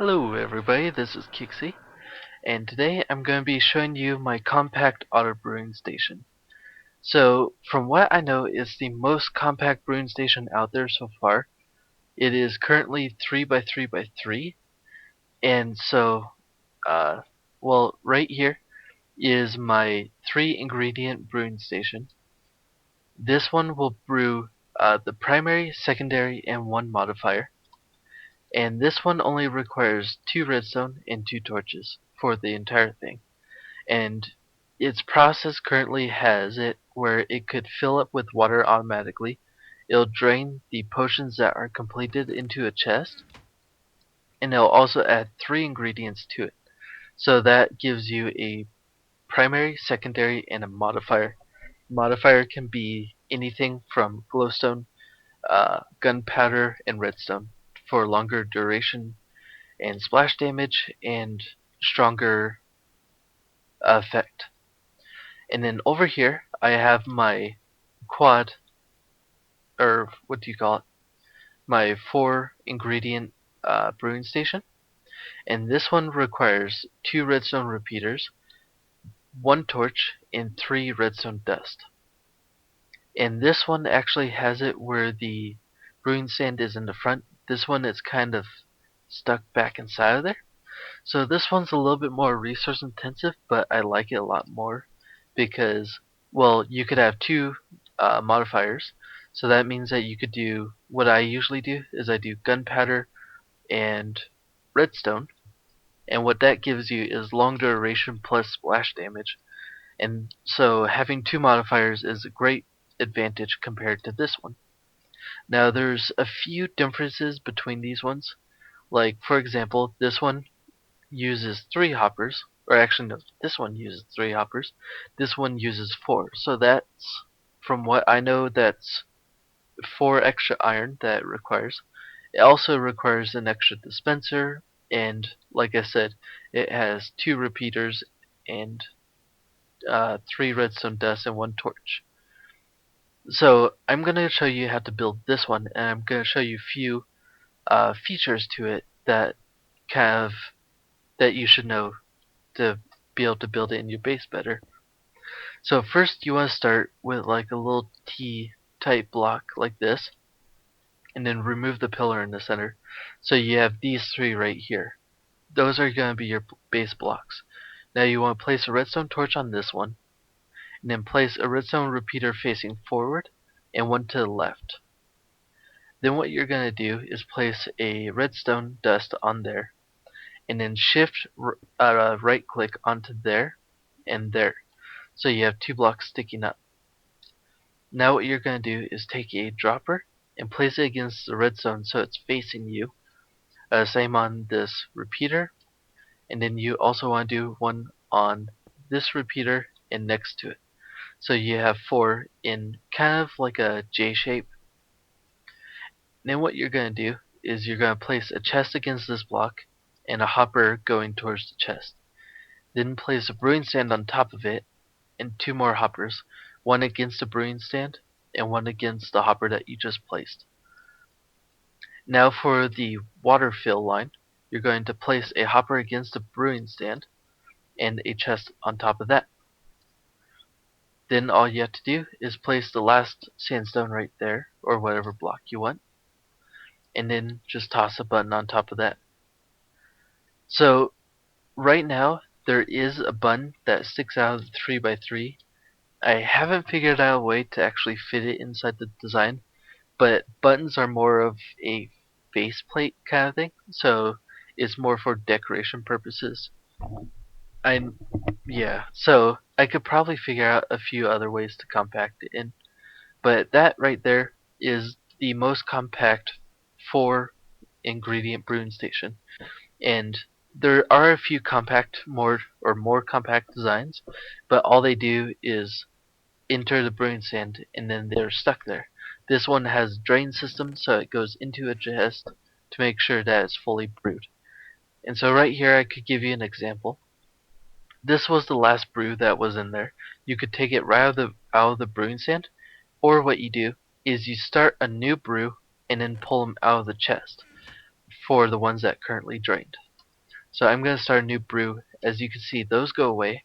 Hello everybody, this is Kixie, and today I'm going to be showing you my compact auto brewing station. So, from what I know, it's the most compact brewing station out there so far. It is currently 3 by 3 by 3, and so, uh, right here is my 3 ingredient brewing station. This one will brew the primary, secondary, and 1 modifier. And this one only requires 2 redstone and 2 torches for the entire thing. And its process currently has it where it could fill up with water automatically. It'll drain the potions that are completed into a chest, and it'll also add 3 ingredients to it. So that gives you a primary, secondary, and a modifier. Modifier can be anything from glowstone, gunpowder, and redstone for longer duration and splash damage and stronger effect. And then over here I have my quad, or what do you call it? My 4 ingredient brewing station. And this one requires 2 redstone repeaters, 1 torch, and 3 redstone dust. And this one actually has it where the brewing stand is in the front. This one is kind of stuck back inside of there. So this one's a little bit more resource intensive, but I like it a lot more because, well, you could have 2 modifiers. So that means that you could do what I usually do is I do gunpowder and redstone, and what that gives you is long duration plus splash damage. And so having 2 modifiers is a great advantage compared to this one. Now there's a few differences between these ones. Like for example, this one uses 3 hoppers, or actually no, this one uses 3 hoppers. This one uses 4. So that's, from what I know, that's 4 extra iron that it requires. It also requires an extra dispenser, and like I said, it has 2 repeaters and 3 redstone dust and 1 torch. So I'm going to show you how to build this one, and I'm going to show you a few features to it that kind of that you should know to be able to build it in your base better. So first you want to start with like a little T type block like this, and then remove the pillar in the center. So you have these 3 right here. Those are going to be your base blocks. Now you want to place a redstone torch on this one, and then place a redstone repeater facing forward and one to the left. Then what you're going to do is place a redstone dust on there, and then shift right click onto there and there. So you have 2 blocks sticking up. Now what you're going to do is take a dropper and place it against the redstone so it's facing you. Same on this repeater, and then you also want to do one on this repeater and next to it. So you have 4 in kind of like a J shape. Then what you're going to do is you're going to place a chest against this block and a hopper going towards the chest. Then place a brewing stand on top of it and 2 more hoppers, one against the brewing stand and one against the hopper that you just placed. Now for the water fill line, you're going to place a hopper against the brewing stand and a chest on top of that. Then all you have to do is place the last sandstone right there, or whatever block you want, and then just toss a button on top of that. So right now there is a button that sticks out of the 3 by 3. I haven't figured out a way to actually fit it inside the design, but buttons are more of a faceplate kind of thing, so it's more for decoration purposes. I'm Yeah, so I could probably figure out a few other ways to compact it in, but that right there is the most compact 4 ingredient brewing station. And there are a few more compact designs, but all they do is enter the brewing stand and then they're stuck there. This one has drain system, so it goes into a chest to make sure that it's fully brewed. And so right here I could give you an example. This was the last brew that was in there. You could take it right out of the brewing stand, or what you do is you start a new brew and then pull them out of the chest for the ones that currently drained. So I'm going to start a new brew. As you can see, those go away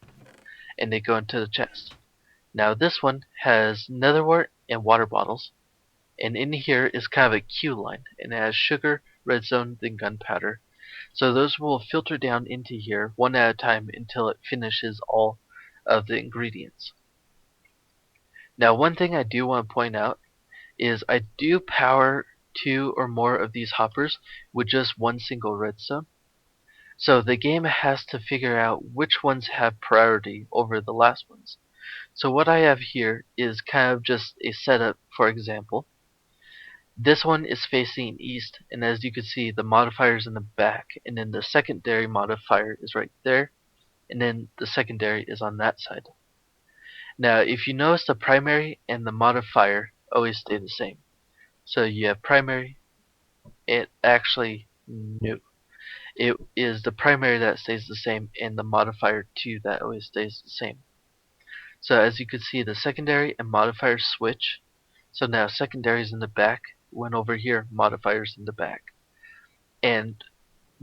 and they go into the chest. Now this one has netherwort and water bottles, and in here is kind of a queue line, and it has sugar, redstone, then gunpowder. So those will filter down into here one at a time until it finishes all of the ingredients. Now one thing I do want to point out is I do power 2 or more of these hoppers with just one single redstone. So the game has to figure out which ones have priority over the last ones. So what I have here is kind of just a setup. For example, this one is facing east, and as you can see, the modifier is in the back, and then the secondary modifier is right there, and then the secondary is on that side. Now if you notice, the primary and the modifier always stay the same. So you have primary, it actually, no. It is the primary that stays the same and the modifier 2 that always stays the same. So as you can see, the secondary and modifiers switch. So now secondary is in the back, when over here modifiers in the back. And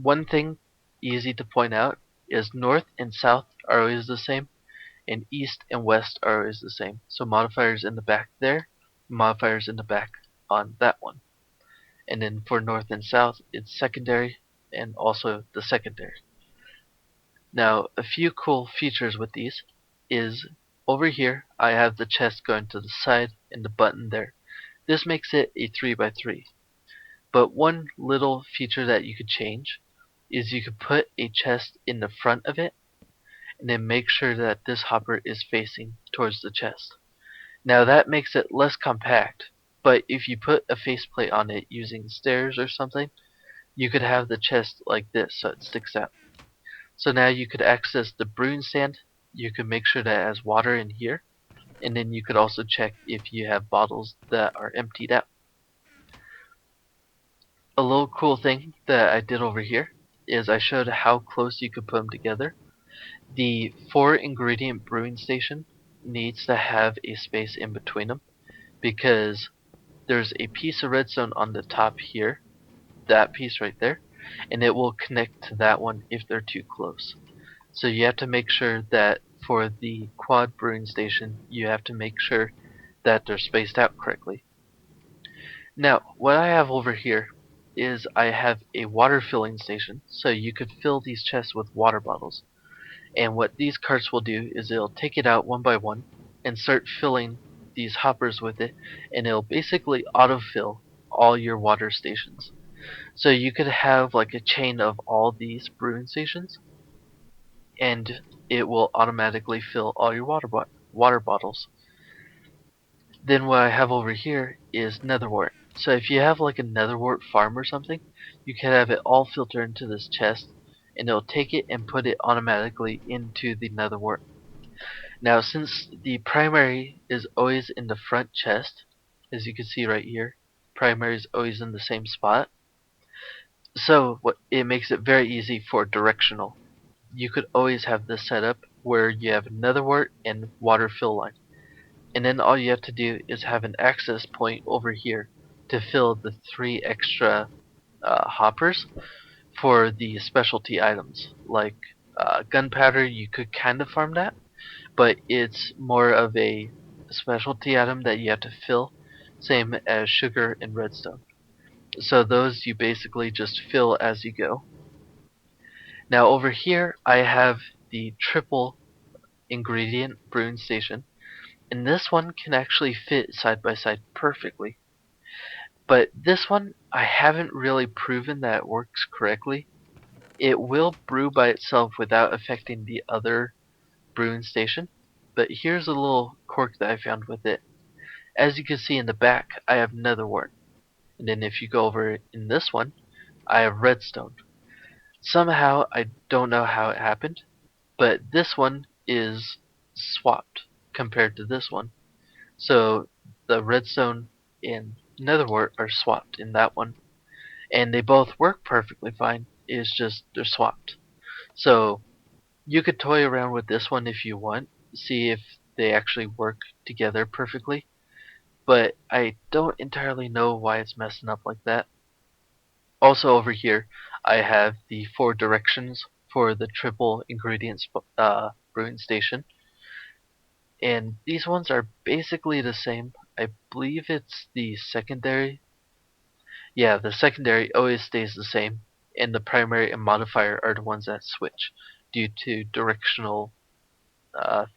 one thing easy to point out is north and south are always the same, and east and west are always the same. So modifiers in the back there, modifiers in the back on that one. And then for north and south, it's secondary and also the secondary. Now a few cool features with these is over here I have the chest going to the side and the button there. This makes it a 3x3. But one little feature that you could change is you could put a chest in the front of it and then make sure that this hopper is facing towards the chest. Now that makes it less compact, but if you put a faceplate on it using stairs or something, you could have the chest like this so it sticks out. So now you could access the brewing stand, you could make sure that it has water in here, and then you could also check if you have bottles that are emptied out. A little cool thing that I did over here is I showed how close you could put them together. The 4 ingredient brewing station needs to have a space in between them because there's a piece of redstone on the top here, that piece right there, and it will connect to that one if they're too close. So you have to make sure that for the quad brewing station, you have to make sure that they're spaced out correctly. Now, what I have over here is I have a water filling station, so you could fill these chests with water bottles. And what these carts will do is it'll take it out one by one and start filling these hoppers with it, and it'll basically autofill all your water stations. So you could have like a chain of all these brewing stations, and it will automatically fill all your water bottles. Then what I have over here is netherwort. So if you have like a netherwort farm or something, you can have it all filter into this chest, and it'll take it and put it automatically into the netherwort. Now since the primary is always in the front chest, as you can see right here, primary is always in the same spot. So what it makes it very easy for directional. You could always have this set up where you have netherwort and water fill line. And then all you have to do is have an access point over here to fill the 3 extra hoppers for the specialty items. Like gunpowder, you could kind of farm that, but it's more of a specialty item that you have to fill, same as sugar and redstone. So those you basically just fill as you go. Now over here I have the triple ingredient brewing station, and this one can actually fit side by side perfectly. But this one, I haven't really proven that it works correctly. It will brew by itself without affecting the other brewing station, but here's a little quirk that I found with it. As you can see in the back, I have netherwort, and then if you go over in this one, I have redstone. Somehow, I don't know how it happened, but this one is swapped compared to this one. So the redstone and netherwort are swapped in that one, and they both work perfectly fine. It's just they're swapped. So you could toy around with this one if you want, see if they actually work together perfectly, but I don't entirely know why it's messing up like that. Also over here I have the 4 directions for the triple ingredients brewing station. And these ones are basically the same. I believe it's the secondary. Yeah, the secondary always stays the same, and the primary and modifier are the ones that switch due to directional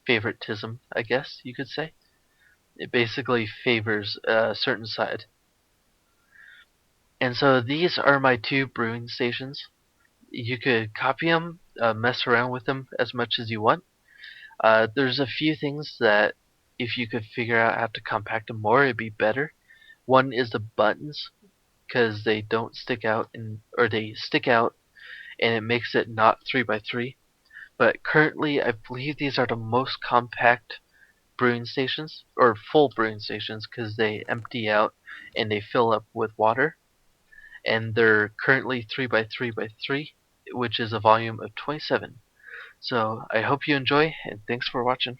favoritism, I guess you could say. It basically favors a certain side. And so these are my two brewing stations. You could copy them, mess around with them as much as you want. There's a few things that if you could figure out how to compact them more, it'd be better. One is the buttons, because they don't stick out, or they stick out, and it makes it not 3x3. But currently, I believe these are the most compact brewing stations, or full brewing stations, because they empty out and they fill up with water. And they're currently 3x3x3, which is a volume of 27. So I hope you enjoy, and thanks for watching.